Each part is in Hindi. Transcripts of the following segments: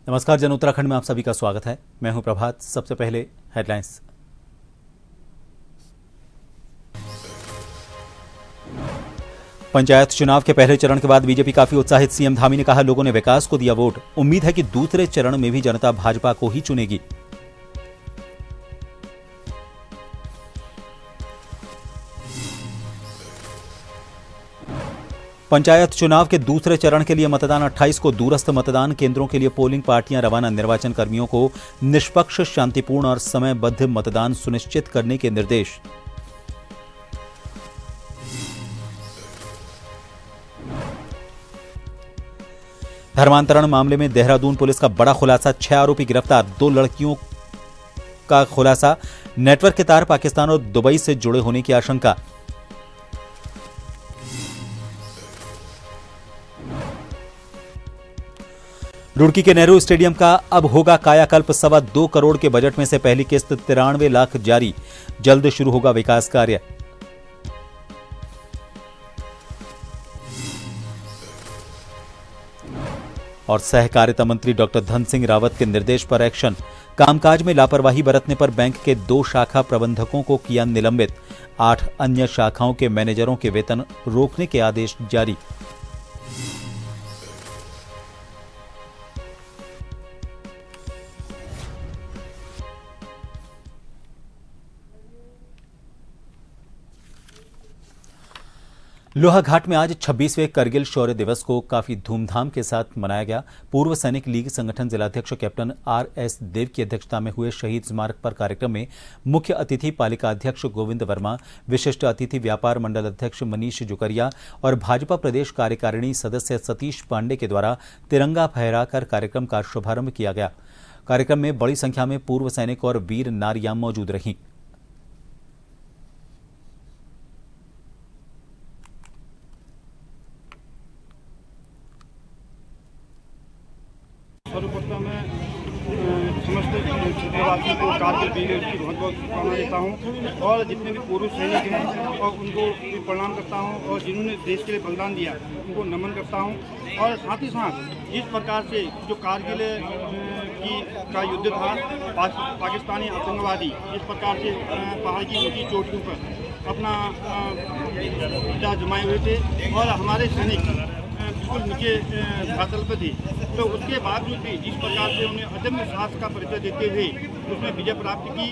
नमस्कार, जन उत्तराखंड में आप सभी का स्वागत है। मैं हूं प्रभात। सबसे पहले हेडलाइंस। पंचायत चुनाव के पहले चरण के बाद बीजेपी काफी उत्साहित। सीएम धामी ने कहा, लोगों ने विकास को दिया वोट, उम्मीद है कि दूसरे चरण में भी जनता भाजपा को ही चुनेगी। पंचायत चुनाव के दूसरे चरण के लिए मतदान 28 को दूरस्थ मतदान केंद्रों के लिए पोलिंग पार्टियां रवाना। निर्वाचन कर्मियों को निष्पक्ष, शांतिपूर्ण और समयबद्ध मतदान सुनिश्चित करने के निर्देश। धर्मांतरण मामले में देहरादून पुलिस का बड़ा खुलासा, 6 आरोपी गिरफ्तार। 2 लड़कियों का खुलासा, नेटवर्क के तार पाकिस्तान और दुबई से जुड़े होने की आशंका। रुड़की के नेहरू स्टेडियम का अब होगा कायाकल्प। 2.25 करोड़ के बजट में से पहली किस्त 93 लाख जारी। जल्द शुरू होगा विकास कार्य। और सहकारिता मंत्री डॉक्टर धन सिंह रावत के निर्देश पर एक्शन। कामकाज में लापरवाही बरतने पर बैंक के 2 शाखा प्रबंधकों को किया निलंबित। 8 अन्य शाखाओं के मैनेजरों के वेतन रोकने के आदेश जारी। लोहाघाट में आज 26वें करगिल शौर्य दिवस को काफी धूमधाम के साथ मनाया गया। पूर्व सैनिक लीग संगठन जिलाध्यक्ष कैप्टन आर.एस. देव की अध्यक्षता में हुए शहीद स्मारक पर कार्यक्रम में मुख्य अतिथि पालिका अध्यक्ष गोविंद वर्मा, विशिष्ट अतिथि व्यापार मंडल अध्यक्ष मनीष जुकरिया और भाजपा प्रदेश कार्यकारिणी सदस्य सतीश पांडे के द्वारा तिरंगा फहराकर कार्यक्रम का शुभारंभ किया गया। कार्यक्रम में बड़ी संख्या में पूर्व सैनिक और वीर नारियां मौजूद रहीं। सर्वप्रथम मैं समस्त क्षेत्रवासियों को कारगिल विजय की बहुत बहुत शुभकामनाएं देता हूँ और जितने भी पूर्व सैनिक हैं और उनको भी प्रणाम करता हूँ और जिन्होंने देश के लिए बलिदान दिया उनको नमन करता हूँ। और साथ ही साथ जिस प्रकार से जो कारगिल का युद्ध था, पाकिस्तानी आतंकवादी जिस प्रकार से पहाड़ की ऊंची चोटियों पर अपना जमाए हुए थे और हमारे सैनिक बिल्कुल नीचे धरातल पर थे, तो उसके बावजूद भी जिस प्रकार से उन्हें अदम्य साहस का परिचय देते हुए उसमें विजय प्राप्त की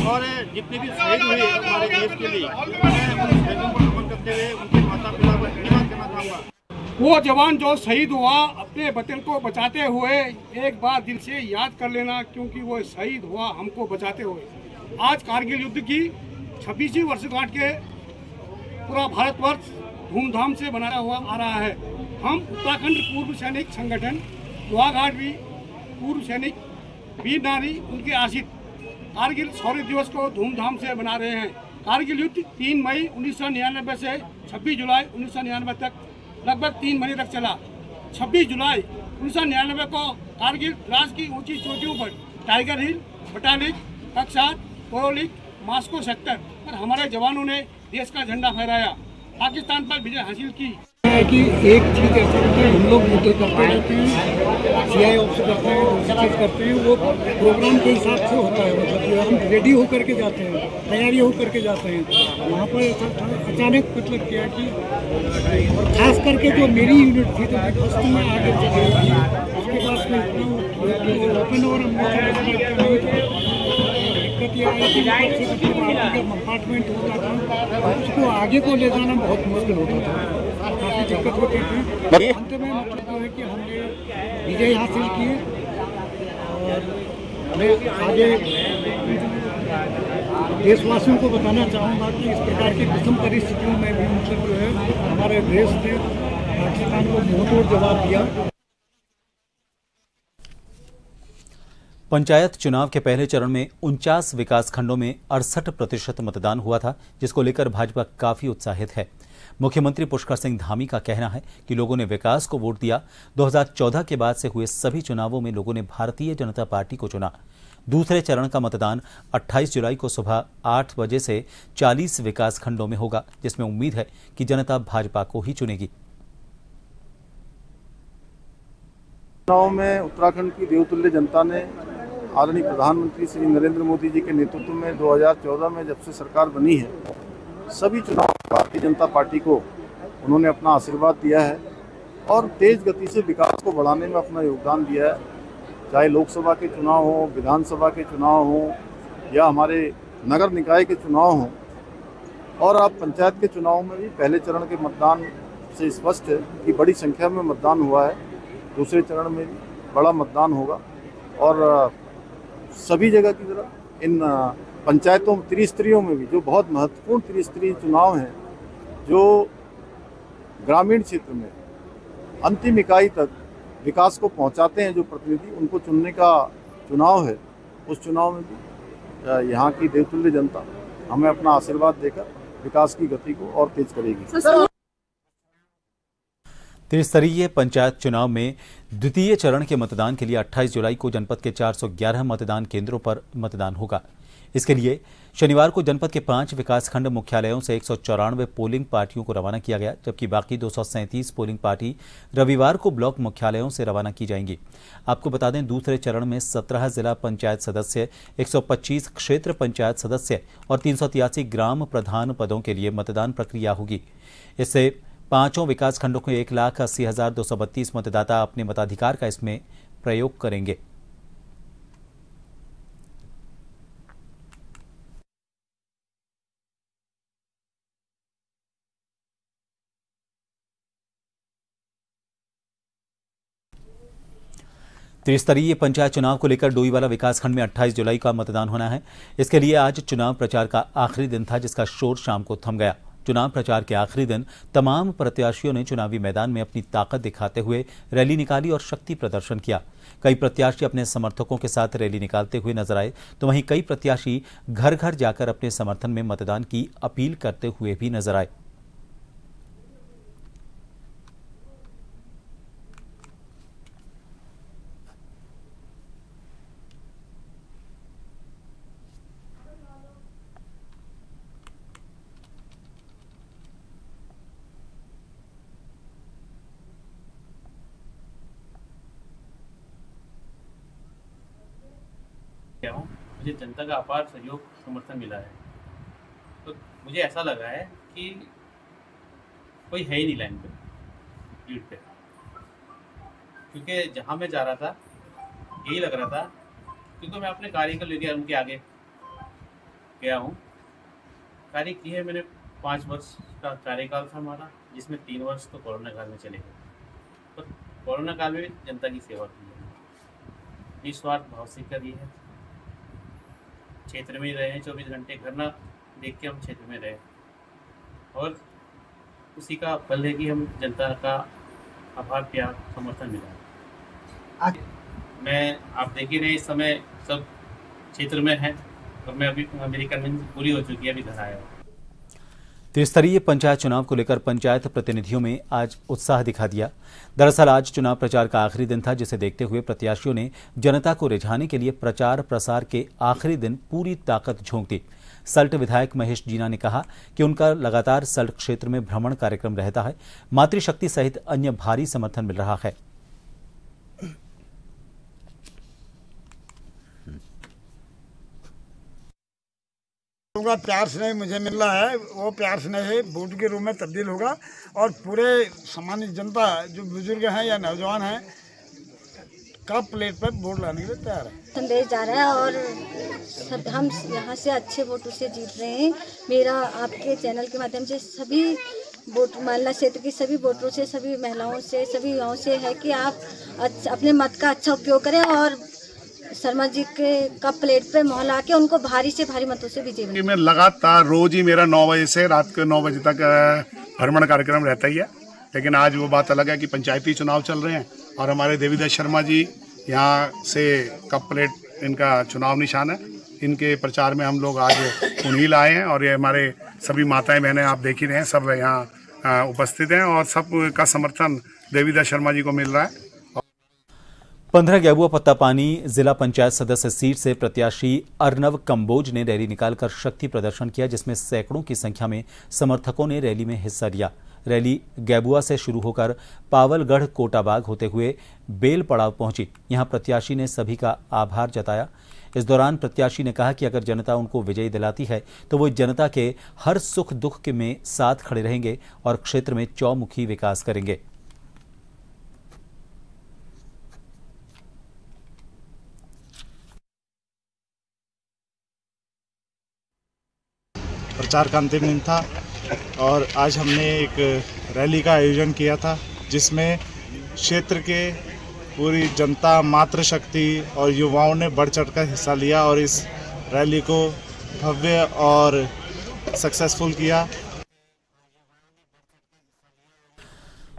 और जितने भी शहीद हुए हमारे देश के लिए मैं उन शहीदों को नमन करते हुए उनके माता पिता को धन्यवाद करना चाहूँगा। वो जवान जो शहीद हुआ अपने वतन को बचाते हुए, एक बार दिल से याद कर लेना, क्योंकि वो शहीद हुआ हमको बचाते हुए। आज कारगिल युद्ध की 26वीं वर्षगांठ के पूरा भारतवर्ष धूमधाम से मनाया हुआ आ रहा है। हम उत्तराखंड पूर्व सैनिक संगठन लोहाघाट भी पूर्व सैनिक वीर नारी उनके आश्रित कारगिल शौर्य दिवस को धूमधाम से मना रहे हैं। कारगिल युद्ध 3 मई 1999 से 26 जुलाई 1999 तक लगभग 3 महीने तक चला। 26 जुलाई 1999 को कारगिल द्रास की ऊंची चोटियों पर टाइगर हिल, बटालिक, कक्षार, कोरोलिक, मास्को सेक्टर पर हमारे जवानों ने देश का झंडा फहराया, पाकिस्तान पर विजय हासिल की। कि एक चीज़ ऐसे होती है, हम लोग मुद्दे करते रहते हैं, सीआई ऑफिस करते हैं, दूसरी चीज़ करते हैं, वो प्रोग्राम के हिसाब से होता है। मतलब कि हम रेडी होकर के जाते हैं, तैयारी होकर के जाते हैं। वहाँ पर ऐसा था अचानक मतलब क्या कि खास करके जो मेरी यूनिट थी तो फर्स्ट में आगे चली गई थी, उसके बाद में इतना ओपन और दिक्कत ये आई कि कंपार्टमेंट होता था उसको आगे को ले जाना बहुत मुश्किल होता था, काफ़ी दिक्कत होती थी। अंत में मतलब जो है कि हमने विजय हासिल किए और मैं आगे देशवासियों को बताना चाहूँगा कि इस प्रकार की विषम परिस्थितियों में भी मतलब जो है हमारे देश ने पाकिस्तान को मुंहतोड़ जवाब दिया। पंचायत चुनाव के पहले चरण में 49 विकास खंडों में 68% मतदान हुआ था, जिसको लेकर भाजपा काफी उत्साहित है। मुख्यमंत्री पुष्कर सिंह धामी का कहना है कि लोगों ने विकास को वोट दिया। 2014 के बाद से हुए सभी चुनावों में लोगों ने भारतीय जनता पार्टी को चुना। दूसरे चरण का मतदान 28 जुलाई को सुबह 8 बजे से 40 विकास खंडों में होगा, जिसमें उम्मीद है कि जनता भाजपा को ही चुनेगी। चुनाव में उत्तराखंड की देवतुल्य जनता ने आदरणीय प्रधानमंत्री श्री नरेंद्र मोदी जी के नेतृत्व में 2014 में जब से सरकार बनी है, सभी चुनाव भारतीय जनता पार्टी को उन्होंने अपना आशीर्वाद दिया है और तेज गति से विकास को बढ़ाने में अपना योगदान दिया है। चाहे लोकसभा के चुनाव हो, विधानसभा के चुनाव हो या हमारे नगर निकाय के चुनाव हो, और अब पंचायत के चुनाव में भी पहले चरण के मतदान से स्पष्ट है कि बड़ी संख्या में मतदान हुआ है। दूसरे चरण में भी बड़ा मतदान होगा और सभी जगह की तरह इन पंचायतों त्रिस्तरीयों में भी जो बहुत महत्वपूर्ण त्रिस्तरीय चुनाव हैं, जो ग्रामीण क्षेत्र में अंतिम इकाई तक विकास को पहुंचाते हैं, जो प्रतिनिधि उनको चुनने का चुनाव है, उस चुनाव में भी यहाँ की देवतुल्य जनता हमें अपना आशीर्वाद देकर विकास की गति को और तेज करेगी। त्रिस्तरीय पंचायत चुनाव में द्वितीय चरण के मतदान के लिए 28 जुलाई को जनपद के 411 मतदान केंद्रों पर मतदान होगा। इसके लिए शनिवार को जनपद के 5 विकासखंड मुख्यालयों से 194 पोलिंग पार्टियों को रवाना किया गया, जबकि बाकी 237 पोलिंग पार्टी रविवार को ब्लॉक मुख्यालयों से रवाना की जाएंगी। आपको बता दें, दूसरे चरण में 17 जिला पंचायत सदस्य, 125 क्षेत्र पंचायत सदस्य और 383 ग्राम प्रधान पदों के लिए मतदान प्रक्रिया होगी। इससे पांचों विकासखंडों के 1,80,232 मतदाता अपने मताधिकार का इसमें प्रयोग करेंगे। त्रिस्तरीय पंचायत चुनाव को लेकर डोईवाला विकासखंड में 28 जुलाई का मतदान होना है। इसके लिए आज चुनाव प्रचार का आखिरी दिन था, जिसका शोर शाम को थम गया। चुनाव प्रचार के आखिरी दिन तमाम प्रत्याशियों ने चुनावी मैदान में अपनी ताकत दिखाते हुए रैली निकाली और शक्ति प्रदर्शन किया। कई प्रत्याशी अपने समर्थकों के साथ रैली निकालते हुए नजर आए, तो वहीं कई प्रत्याशी घर घर जाकर अपने समर्थन में मतदान की अपील करते हुए भी नजर आए। मुझे जनता का अपार सहयोग समर्थन मिला है, तो मुझे ऐसा लगा है कि कोई है ही नहीं लाइन पे, लीड पे, क्योंकि जहाँ मैं जा रहा था यही लग रहा था, क्योंकि मैं अपने कार्य को लेकर उनके आगे गया हूँ। कार्य की है मैंने 5 वर्ष का कार्यकाल था हमारा, जिसमें 3 वर्ष तो कोरोना काल में चले गए, तो कोरोना काल में भी जनता की सेवा की है, निस्वार्थ भाव से करी है। क्षेत्र में रहे हैं, 24 घंटे घर ना देख के हम क्षेत्र में रहे, और उसी का फल है कि हम जनता का आभार प्यार समर्थन मिला। मैं आप देख ही रहे, इस समय सब क्षेत्र में है और मैं अभी मेरी कन्वेंस पूरी हो चुकी है, अभी घर आया हूँ। त्रिस्तरीय पंचायत चुनाव को लेकर पंचायत प्रतिनिधियों में आज उत्साह दिखा दिया। दरअसल आज चुनाव प्रचार का आखिरी दिन था, जिसे देखते हुए प्रत्याशियों ने जनता को रिझाने के लिए प्रचार प्रसार के आखिरी दिन पूरी ताकत झोंक दी। सल्ट विधायक महेश जीना ने कहा कि उनका लगातार सल्ट क्षेत्र में भ्रमण कार्यक्रम रहता है। मातृशक्ति सहित अन्य भारी समर्थन मिल रहा है। प्यार स्नेह मुझे मिल रहा है, वो प्यार स्नेह वोट के रूप में तब्दील होगा और पूरे सामान्य जनता जो बुजुर्ग हैं या नौजवान हैं कप प्लेट पर वोट लाने के लिए तैयार है। संदेश जा रहा है और सब हम यहाँ से अच्छे वोटों से जीत रहे हैं। मेरा आपके चैनल के माध्यम से सभी वोट मालना क्षेत्र की सभी वोटरों से, सभी महिलाओं से, सभी युवाओं से है कि आप अपने मत का अच्छा उपयोग करें और शर्मा जी के कप प्लेट पे मोहर आके उनको भारी से भारी मतों से विजयी बनाएं। मैं लगातार रोज ही मेरा 9 बजे से रात के 9 बजे तक भ्रमण कार्यक्रम रहता ही है, लेकिन आज वो बात अलग है कि पंचायती चुनाव चल रहे हैं और हमारे देवीदास शर्मा जी यहाँ से कप प्लेट इनका चुनाव निशान है। इनके प्रचार में हम लोग आज उन्हीं आए हैं और ये हमारे सभी माताएं बहनें आप देख ही रहे हैं, सब यहाँ उपस्थित हैं और सब का समर्थन देवीदास शर्मा जी को मिल रहा है। 15 गेबुआ पत्तापानी जिला पंचायत सदस्य सीट से प्रत्याशी अर्नव कंबोज ने रैली निकालकर शक्ति प्रदर्शन किया, जिसमें सैकड़ों की संख्या में समर्थकों ने रैली में हिस्सा लिया। रैली गैबुआ से शुरू होकर पावलगढ़ कोटाबाग होते हुए बेल पड़ाव पहुंची। यहां प्रत्याशी ने सभी का आभार जताया। इस दौरान प्रत्याशी ने कहा कि अगर जनता उनको विजयी दिलाती है तो वो जनता के हर सुख दुख के में साथ खड़े रहेंगे और क्षेत्र में चौमुखी विकास करेंगे। प्रचार का अंतिम दिन था और आज हमने एक रैली का आयोजन किया था जिसमें क्षेत्र के पूरी जनता, मातृशक्ति और युवाओं ने बढ़ चढ़कर हिस्सा लिया और इस रैली को भव्य और सक्सेसफुल किया।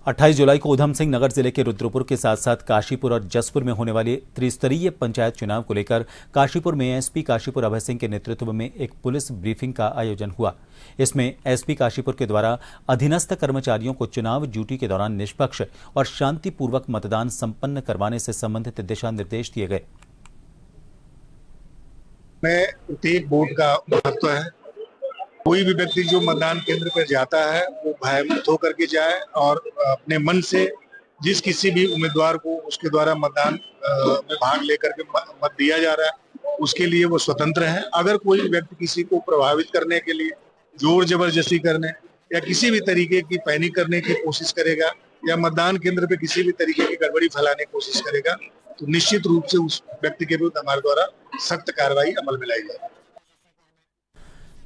28 जुलाई को उधम सिंह नगर जिले के रुद्रपुर के साथ साथ काशीपुर और जसपुर में होने वाले त्रिस्तरीय पंचायत चुनाव को लेकर काशीपुर में एसपी काशीपुर अभय सिंह के नेतृत्व में एक पुलिस ब्रीफिंग का आयोजन हुआ। इसमें एसपी काशीपुर के द्वारा अधीनस्थ कर्मचारियों को चुनाव ड्यूटी के दौरान निष्पक्ष और शांतिपूर्वक मतदान संपन्न करवाने से संबंधित दिशा निर्देश दिए गए। प्रत्येक वोट का महत्व है। कोई भी व्यक्ति जो मतदान केंद्र पर जाता है वो भयमुक्त होकर के जाए और अपने मन से जिस किसी भी उम्मीदवार को उसके द्वारा मतदान में भाग लेकर के मत दिया जा रहा है उसके लिए वो स्वतंत्र है। अगर कोई व्यक्ति किसी को प्रभावित करने के लिए जोर जबरदस्ती करने या किसी भी तरीके की पैनिक करने की कोशिश करेगा या मतदान केंद्र पे किसी भी तरीके की गड़बड़ी फैलाने की कोशिश करेगा तो निश्चित रूप से उस व्यक्ति के विरुद्ध हमारे द्वारा सख्त कार्रवाई अमल में लाई जाएगी।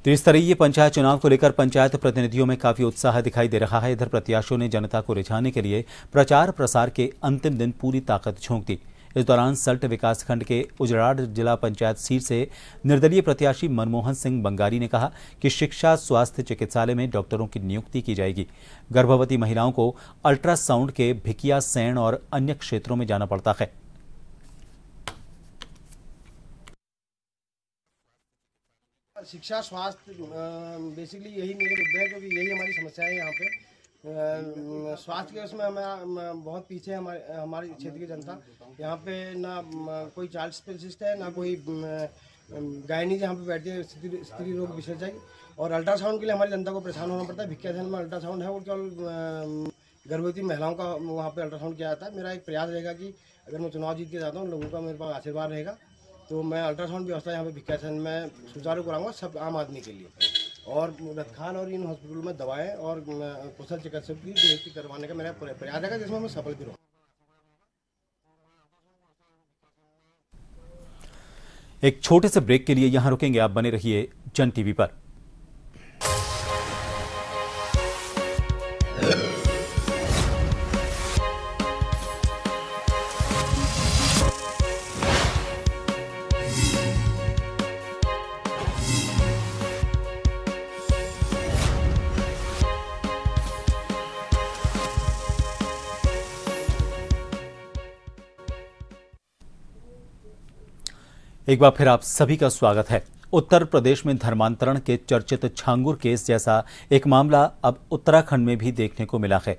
त्रिस्तरीय पंचायत चुनाव को लेकर पंचायत प्रतिनिधियों में काफी उत्साह दिखाई दे रहा है। इधर प्रत्याशियों ने जनता को रिझाने के लिए प्रचार प्रसार के अंतिम दिन पूरी ताकत झोंक दी। इस दौरान सल्ट विकासखंड के उजड़ाड़ जिला पंचायत सीट से निर्दलीय प्रत्याशी मनमोहन सिंह बंगारी ने कहा कि शिक्षा स्वास्थ्य चिकित्सालय में डॉक्टरों की नियुक्ति की जाएगी। गर्भवती महिलाओं को अल्ट्रासाउंड के भिकिया, सैण और अन्य क्षेत्रों में जाना पड़ता है। शिक्षा स्वास्थ्य बेसिकली यही मेरे मुद्दे हैं क्योंकि यही हमारी समस्या है यहाँ पे। स्वास्थ्य के उसमें हमें बहुत पीछे है हमारे क्षेत्र की जनता। यहाँ पे ना कोई चाइल्ड स्पेशलिस्ट है ना कोई गायनी जहाँ पे बैठती है स्त्री रोग विशेषज्ञ। और अल्ट्रासाउंड के लिए हमारी जनता को परेशान होना पड़ता है। भिक्यासैन में अल्ट्रासाउंड है वो केवल गर्भवती महिलाओं का वहाँ पे अल्ट्रासाउंड किया जाता है। मेरा एक प्रयास रहेगा कि अगर मैं चुनाव जीत के जाता हूँ लोगों का मेरे पास आशीर्वाद रहेगा तो मैं अल्ट्रासाउंड व्यवस्था यहाँ पे भिक्यासैन में सुचारू कराऊंगा सब आम आदमी के लिए। और रतखान और इन हॉस्पिटल में दवाएं और कुशल चिकित्सक की नियुक्ति करवाने का मेरा प्रयास रहेगा जिसमें मैं सफल भी रहूँ। एक छोटे से ब्रेक के लिए यहां रुकेंगे। आप बने रहिए जन टीवी पर। एक बार फिर आप सभी का स्वागत है। उत्तर प्रदेश में धर्मांतरण के चर्चित छांगुर केस जैसा एक मामला अब उत्तराखंड में भी देखने को मिला है।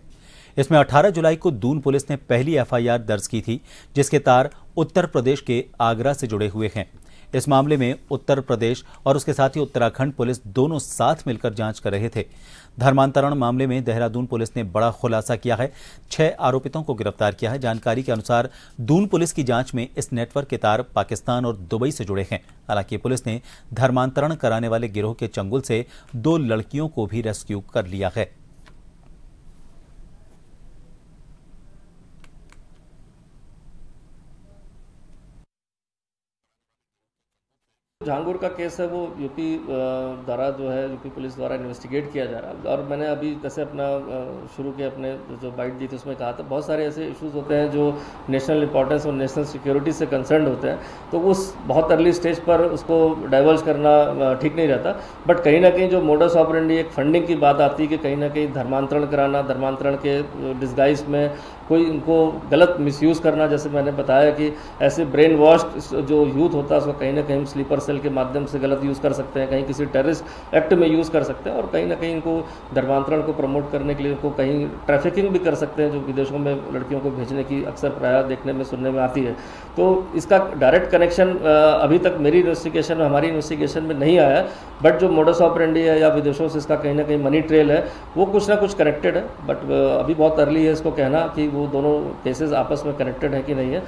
इसमें 18 जुलाई को दून पुलिस ने पहली एफआईआर दर्ज की थी जिसके तार उत्तर प्रदेश के आगरा से जुड़े हुए हैं। इस मामले में उत्तर प्रदेश और उसके साथ ही उत्तराखंड पुलिस दोनों साथ मिलकर जांच कर रहे थे। धर्मांतरण मामले में देहरादून पुलिस ने बड़ा खुलासा किया है। 6 आरोपितों को गिरफ्तार किया है। जानकारी के अनुसार दून पुलिस की जांच में इस नेटवर्क के तार पाकिस्तान और दुबई से जुड़े हैं। हालांकि पुलिस ने धर्मांतरण कराने वाले गिरोह के चंगुल से 2 लड़कियों को भी रेस्क्यू कर लिया है। झांगुर का केस है वो यूपी द्वारा जो है यूपी पुलिस द्वारा इन्वेस्टिगेट किया जा रहा है। और मैंने अभी जैसे अपना शुरू के अपने जो बाइट दी थी उसमें कहा था बहुत सारे ऐसे इश्यूज होते हैं जो नेशनल इंपॉर्टेंस और नेशनल सिक्योरिटी से कंसर्न होते हैं तो उस बहुत अर्ली स्टेज पर उसको डाइवर्ज करना ठीक नहीं रहता। बट कहीं ना कहीं जो मोडस ऑपरेंडी एक फंडिंग की बात आती है कि कहीं ना कहीं धर्मांतरण कराना, धर्मांतरण के डिस्गाइज में कोई इनको गलत मिसयूज़ करना, जैसे मैंने बताया कि ऐसे ब्रेन वॉश्ड जो यूथ होता है उसको कहीं ना कहीं हम स्लीपर सेल के माध्यम से गलत यूज़ कर सकते हैं, कहीं किसी टेररिस्ट एक्ट में यूज़ कर सकते हैं और कहीं ना कहीं इनको धर्मांतरण को प्रमोट करने के लिए इनको कहीं ट्रैफिकिंग भी कर सकते हैं, जो विदेशों में लड़कियों को भेजने की अक्सर प्राय देखने में सुनने में आती है। तो इसका डायरेक्ट कनेक्शन अभी तक मेरी इन्वेस्टिगेशन में, हमारी इन्वेस्टिगेशन में नहीं आया, बट जो मोडस ऑपरेंडी है या विदेशों से इसका कहीं ना कहीं मनी ट्रेल है वो कुछ ना कुछ कनेक्टेड है, बट अभी बहुत अर्ली है इसको कहना कि वो दोनों केसेस आपस में कनेक्टेड है कि नहीं है।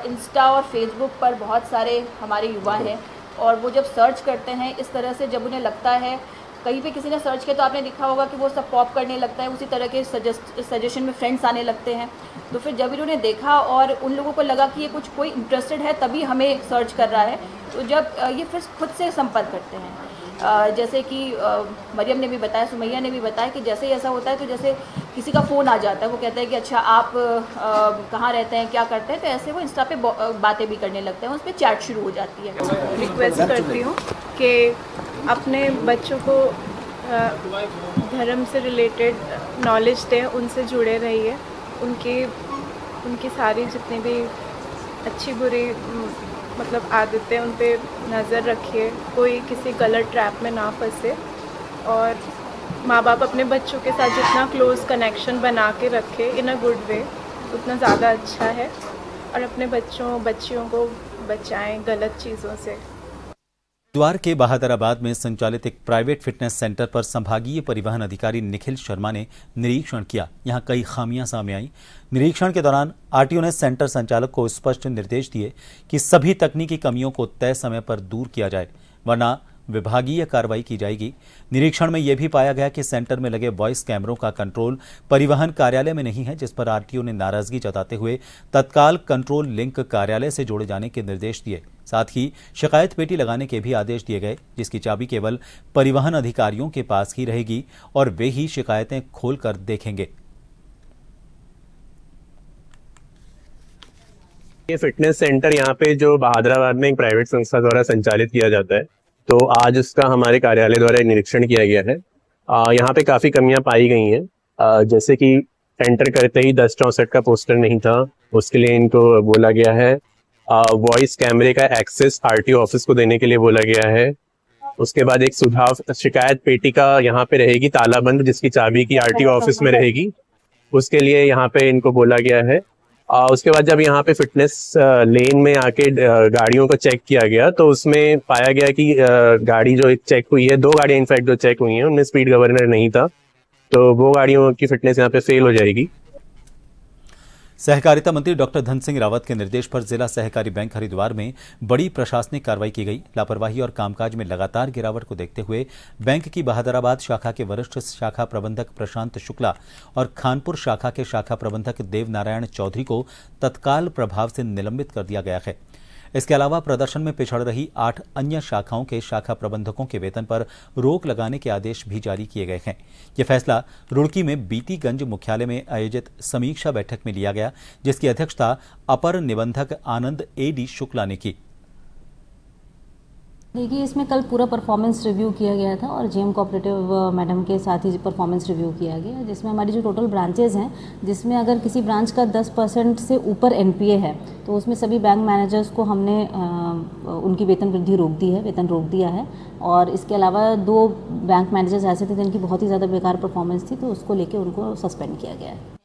इंस्टा और फेसबुक पर बहुत सारे हमारे युवा हैं और वो जब सर्च करते हैं इस तरह से, जब उन्हें लगता है कहीं पे किसी ने सर्च किया तो आपने देखा होगा कि वो सब पॉप करने लगता है, उसी तरह के सजेशन में फ्रेंड्स आने लगते हैं। तो फिर जब इन्होंने देखा और उन लोगों को लगा कि ये कुछ कोई इंटरेस्टेड है तभी हमें सर्च कर रहा है, तो जब ये फिर खुद से संपर्क करते हैं, जैसे कि मरियम ने भी बताया, सुमैया ने भी बताया कि जैसे ही ऐसा होता है तो जैसे किसी का फ़ोन आ जाता है, वो कहता है कि अच्छा आप कहाँ रहते हैं, क्या करते हैं, तो ऐसे वो इंस्टा पे बातें भी करने लगते हैं, उस पर चैट शुरू हो जाती है। रिक्वेस्ट करती हूँ कि अपने बच्चों को धर्म से रिलेटेड नॉलेज दें, उनसे जुड़े रहिए, उनकी सारी जितनी भी अच्छी बुरी मतलब आदतें उन पे नज़र रखिए, कोई किसी गलत ट्रैप में ना फंसे और माँ बाप अपने बच्चों के साथ जितना क्लोज़ कनेक्शन बना के रखे इन अ गुड वे उतना ज़्यादा अच्छा है और अपने बच्चियों को बचाएं गलत चीज़ों से। हरिद्वार के बहादुराबाद में संचालित एक प्राइवेट फिटनेस सेंटर पर संभागीय परिवहन अधिकारी निखिल शर्मा ने निरीक्षण किया। यहां कई खामियां सामने आई। निरीक्षण के दौरान आरटीओ ने सेंटर संचालक को स्पष्ट निर्देश दिए कि सभी तकनीकी कमियों को तय समय पर दूर किया जाए, वरना विभागीय कार्रवाई की जाएगी। निरीक्षण में यह भी पाया गया कि सेंटर में लगे वॉइस कैमरों का कंट्रोल परिवहन कार्यालय में नहीं है, जिस पर आरटीओ ने नाराजगी जताते हुए तत्काल कंट्रोल लिंक कार्यालय से जोड़े जाने के निर्देश दिए। साथ ही शिकायत पेटी लगाने के भी आदेश दिए गए, जिसकी चाबी केवल परिवहन अधिकारियों के पास ही रहेगी और वे ही शिकायतें खोलकर देखेंगे। ये फिटनेस सेंटर यहाँ पे जो बहादुराबाद में एक प्राइवेट संस्था द्वारा संचालित किया जाता है, तो आज उसका हमारे कार्यालय द्वारा निरीक्षण किया गया है। यहाँ पे काफ़ी कमियां पाई गई हैं, जैसे कि एंटर करते ही 1064 का पोस्टर नहीं था, उसके लिए इनको बोला गया है। वॉइस कैमरे का एक्सेस आरटीओ ऑफिस को देने के लिए बोला गया है। उसके बाद एक सुझाव शिकायत पेटी का यहाँ पे रहेगी तालाबंद, जिसकी चाबी की आरटीओ ऑफिस में रहेगी, उसके लिए यहाँ पे इनको बोला गया है। उसके बाद जब यहाँ पे फिटनेस लेन में आके गाड़ियों को चेक किया गया तो उसमें पाया गया कि गाड़ी जो एक चेक हुई है, 2 गाड़ियाँ इनफैक्ट जो चेक हुई हैं उनमें स्पीड गवर्नर नहीं था, तो वो गाड़ियों की फिटनेस यहाँ पे फेल हो जाएगी। सहकारिता मंत्री डॉक्टर धन सिंह रावत के निर्देश पर जिला सहकारी बैंक हरिद्वार में बड़ी प्रशासनिक कार्रवाई की गई। लापरवाही और कामकाज में लगातार गिरावट को देखते हुए बैंक की बहादुराबाद शाखा के वरिष्ठ शाखा प्रबंधक प्रशांत शुक्ला और खानपुर शाखा के शाखा प्रबंधक देवनारायण चौधरी को तत्काल प्रभाव से निलंबित कर दिया गया है। इसके अलावा प्रदर्शन में पिछड़ रही 8 अन्य शाखाओं के शाखा प्रबंधकों के वेतन पर रोक लगाने के आदेश भी जारी किए गए हैं। यह फैसला रुड़की में बीतीगंज मुख्यालय में आयोजित समीक्षा बैठक में लिया गया, जिसकी अध्यक्षता अपर निबंधक आनंद एडी शुक्ला ने की। देखिए, इसमें कल पूरा परफॉर्मेंस रिव्यू किया गया था और जेएम कोऑपरेटिव मैडम के साथ ही परफॉर्मेंस रिव्यू किया गया, जिसमें हमारी जो टोटल ब्रांचेज हैं, जिसमें अगर किसी ब्रांच का 10% से ऊपर एनपीए है तो उसमें सभी बैंक मैनेजर्स को हमने उनकी वेतन वृद्धि रोक दी है, वेतन रोक दिया है। और इसके अलावा 2 बैंक मैनेजर्स ऐसे थे जिनकी बहुत ही ज़्यादा बेकार परफॉर्मेंस थी, तो उसको लेकर उनको सस्पेंड किया गया है।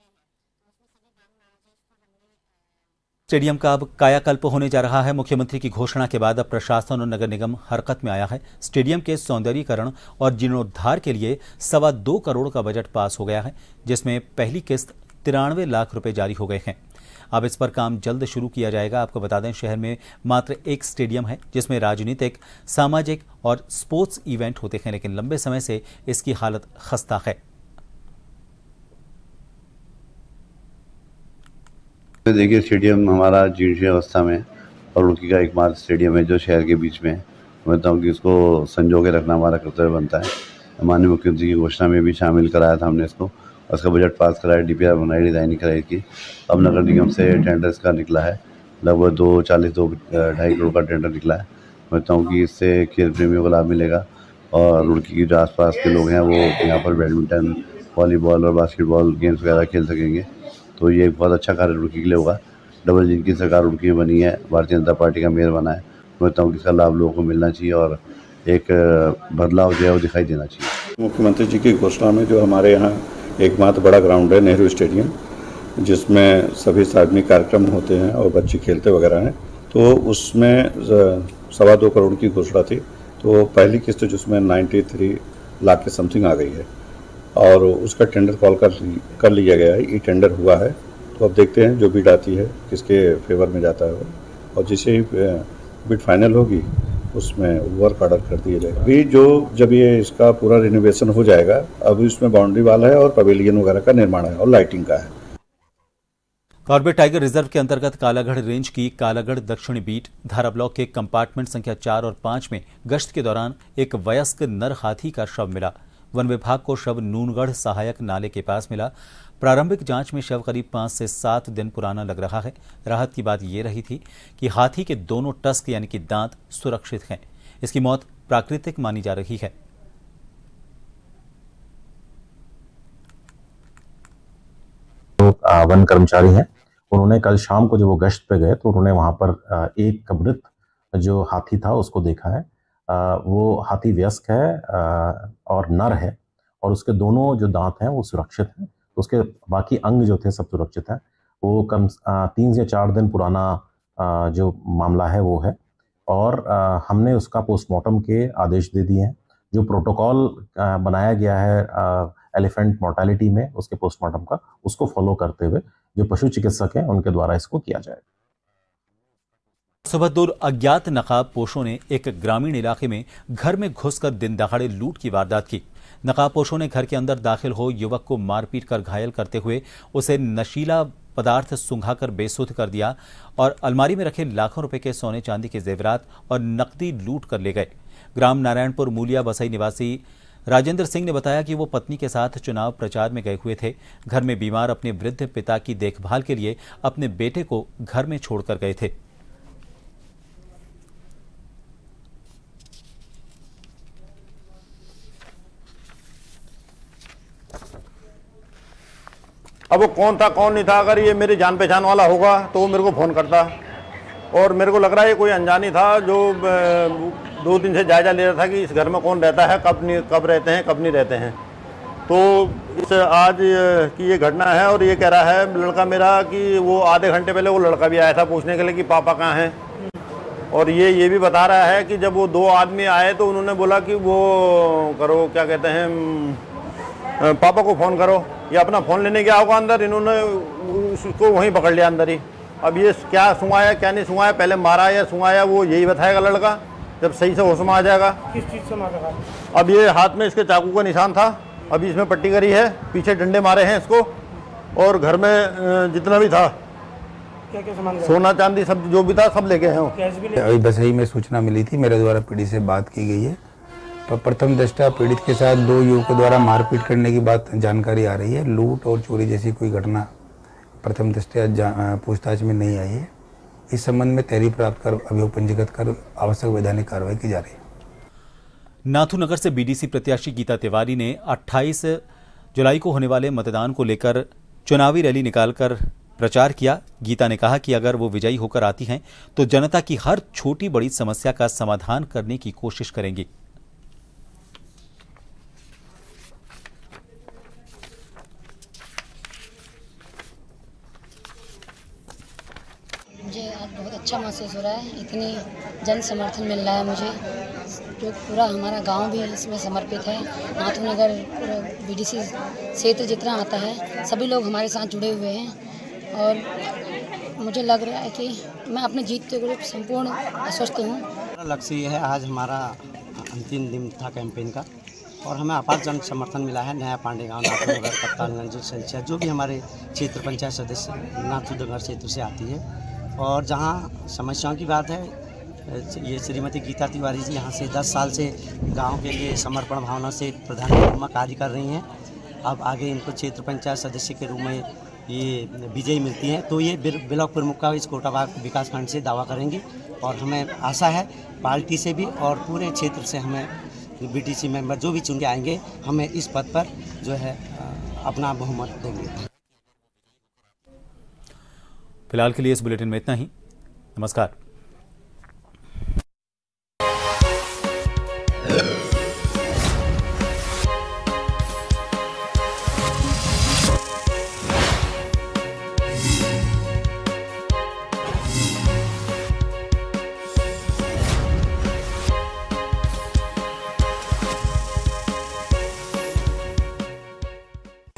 स्टेडियम का अब कायाकल्प होने जा रहा है। मुख्यमंत्री की घोषणा के बाद अब प्रशासन और नगर निगम हरकत में आया है। स्टेडियम के सौंदर्यीकरण और जीर्णोद्धार के लिए 2.25 करोड़ का बजट पास हो गया है, जिसमें पहली किस्त 93 लाख रुपए जारी हो गए हैं। अब इस पर काम जल्द शुरू किया जाएगा। आपको बता दें, शहर में मात्र एक स्टेडियम है जिसमें राजनीतिक, सामाजिक और स्पोर्ट्स इवेंट होते हैं, लेकिन लंबे समय से इसकी हालत खस्ता है। देखिए, स्टेडियम हमारा जीर्ण अवस्था में और रुड़की का एकमात्र स्टेडियम है जो शहर के बीच में है। मैं बताऊँ कि इसको संजो के रखना हमारा कर्तव्य बनता है। माननीय मुख्यमंत्री की घोषणा में भी शामिल कराया था हमने इसको, उसका बजट पास कराया, डीपीआर बनाई, डिज़ाइनिंग कराई की। अब नगर निगम से टेंडर्स का निकला है, लगभग 2.2-2.5 करोड़ का टेंडर निकला है। मैं बताऊँ कि इससे खेल प्रेमियों को लाभ मिलेगा और रुड़की के जो आसपास के लोग हैं वो यहाँ पर बैडमिंटन, वॉलीबॉल और बास्केटबॉल गेम्स वगैरह खेल सकेंगे। तो ये एक बहुत अच्छा कार्य रुड़की के लिए होगा। डबल इंजन की सरकार रुड़की में बनी है, भारतीय जनता पार्टी का मेयर बना है। मैं कहता हूँ कि इसका लाभ लोगों को मिलना चाहिए और एक बदलाव जो है वो दिखाई देना चाहिए। मुख्यमंत्री जी की घोषणा में जो हमारे यहाँ एकमात्र बड़ा ग्राउंड है नेहरू स्टेडियम, जिसमें सभी सार्वजनिक कार्यक्रम होते हैं और बच्चे खेलते वगैरह हैं, तो उसमें 2.25 करोड़ की घोषणा थी। तो पहली किस्त जिसमें 93 लाख के समथिंग आ गई है और उसका टेंडर कॉल कर लिया गया है। ये टेंडर हुआ है, तो अब देखते हैं जो बिड आती है किसके फेवर में जाता है वो, और जिसे बिड फाइनल होगी उसमें वर्क ऑर्डर कर दिया जाएगा। अभी जब ये इसका पूरा रिनोवेशन हो जाएगा, अभी इसमें बाउंड्री वाल है और पवेलियन वगैरह का निर्माण है और लाइटिंग का है। कॉर्बेट टाइगर रिजर्व के अंतर्गत कालागढ़ रेंज की कालागढ़ दक्षिणी बीट धारा ब्लॉक के कंपार्टमेंट संख्या 4 और 5 में गश्त के दौरान एक वयस्क नर हाथी का शव मिला। वन विभाग को शव नूनगढ़ सहायक नाले के पास मिला। प्रारंभिक जांच में शव करीब 5 से 7 दिन पुराना लग रहा है। राहत की बात यह रही थी कि हाथी के दोनों टस्क यानी कि दांत सुरक्षित हैं। इसकी मौत प्राकृतिक मानी जा रही है। वन कर्मचारी हैं, उन्होंने कल शाम को जब वो गश्त पे गए तो उन्होंने वहां पर एक मृत जो हाथी था उसको देखा है। वो हाथी वयस्क है और नर है और उसके दोनों जो दांत हैं वो सुरक्षित हैं। तो उसके बाकी अंग जो थे सब सुरक्षित हैं। वो कम 3 से 4 दिन पुराना जो मामला है वो है और हमने उसका पोस्टमार्टम के आदेश दे दिए हैं। जो प्रोटोकॉल बनाया गया है एलिफेंट मोर्टेलिटी में उसके पोस्टमार्टम का, उसको फॉलो करते हुए जो पशु चिकित्सक हैं उनके द्वारा इसको किया जाएगा। सुबह दूर अज्ञात नकाबपोशों ने एक ग्रामीण इलाके में घर में घुसकर दिन दहाड़े लूट की वारदात की। नकाबपोशों ने घर के अंदर दाखिल हो युवक को मारपीट कर घायल करते हुए उसे नशीला पदार्थ सुंघाकर बेसुध कर दिया और अलमारी में रखे लाखों रुपए के सोने चांदी के जेवरात और नकदी लूट कर ले गए। ग्राम नारायणपुर मूलिया बसई निवासी राजेंद्र सिंह ने बताया कि वो पत्नी के साथ चुनाव प्रचार में गए हुए थे। घर में बीमार अपने वृद्ध पिता की देखभाल के लिए अपने बेटे को घर में छोड़कर गए थे। अब वो कौन था कौन नहीं था, अगर ये मेरी जान पहचान वाला होगा तो वो मेरे को फ़ोन करता और मेरे को लग रहा है ये कोई अनजानी था जो 2 दिन से जायजा ले रहा था कि इस घर में कौन रहता है, कब रहते हैं कब नहीं रहते हैं। तो इस आज की ये घटना है और ये कह रहा है लड़का मेरा कि वो आधे घंटे पहले वो लड़का भी आया था पूछने के लिए कि पापा कहाँ हैं। और ये भी बता रहा है कि जब वो 2 आदमी आए तो उन्होंने बोला कि वो करो क्या कहते हैं पापा को फ़ोन करो, या अपना फ़ोन लेने गया होगा अंदर, इन्होंने उसको वहीं पकड़ लिया अंदर ही। अब ये क्या सुंघाया क्या नहीं सुंघाया, पहले मारा या सुंघाया वो यही बताएगा लड़का जब सही से होश में आ जाएगा। किस चीज़ से मारा? अब ये हाथ में इसके चाकू का निशान था, अभी इसमें पट्टी करी है, पीछे डंडे मारे हैं इसको और घर में जितना भी था क्या क्या सामान सोना चांदी सब जो भी था सब लेके हैं। अभी बसई में सूचना मिली थी, मेरे द्वारा पीड़ित से बात की गई है। तो प्रथम दृष्टया पीड़ित के साथ 2 युवकों द्वारा मारपीट करने की बात जानकारी आ रही है। लूट और चोरी जैसी कोई घटना प्रथम दृष्टया पूछताछ में नहीं आई है। इस संबंध में तहरीर प्राप्त कर अभियोग पंजीकृत कर आवश्यक वैधानिक कार्रवाई की जा रही है। नाथूनगर से बीडीसी प्रत्याशी गीता तिवारी ने 28 जुलाई को होने वाले मतदान को लेकर चुनावी रैली निकालकर प्रचार किया। गीता ने कहा कि अगर वो विजयी होकर आती हैं तो जनता की हर छोटी बड़ी समस्या का समाधान करने की कोशिश करेंगी। मुझे आज बहुत अच्छा महसूस हो रहा है, इतनी जन समर्थन मिल रहा है मुझे, जो पूरा हमारा गांव भी इसमें समर्पित है। नाथूनगर बीडीसी क्षेत्र जितना आता है सभी लोग हमारे साथ जुड़े हुए हैं और मुझे लग रहा है कि मैं अपने जीत के संपूर्ण आश्वस्त हूँ। लक्ष्य ये है, आज हमारा अंतिम दिन था कैंपेन का और हमें अपार जन समर्थन मिला है। नया पांडे गाँव, नाथूनगर, कप्तानगंज, सलचिया जो भी हमारे क्षेत्र पंचायत सदस्य नाथूनगर क्षेत्र से आती है। और जहाँ समस्याओं की बात है, ये श्रीमती गीता तिवारी जी यहाँ से 10 साल से गांव के लिए समर्पण भावना से प्रधान के रूप में कार्य कर रही हैं। अब आगे इनको क्षेत्र पंचायत सदस्य के रूप में ये विजयी मिलती हैं तो ये ब्लॉक प्रमुख का इस कोटाबाग विकासखंड से दावा करेंगी और हमें आशा है पार्टी से भी और पूरे क्षेत्र से हमें बीडीसी मेंबर जो भी चुन के आएंगे हमें इस पद पर जो है अपना बहुमत देंगे। फिलहाल के लिए इस बुलेटिन में इतना ही। नमस्कार।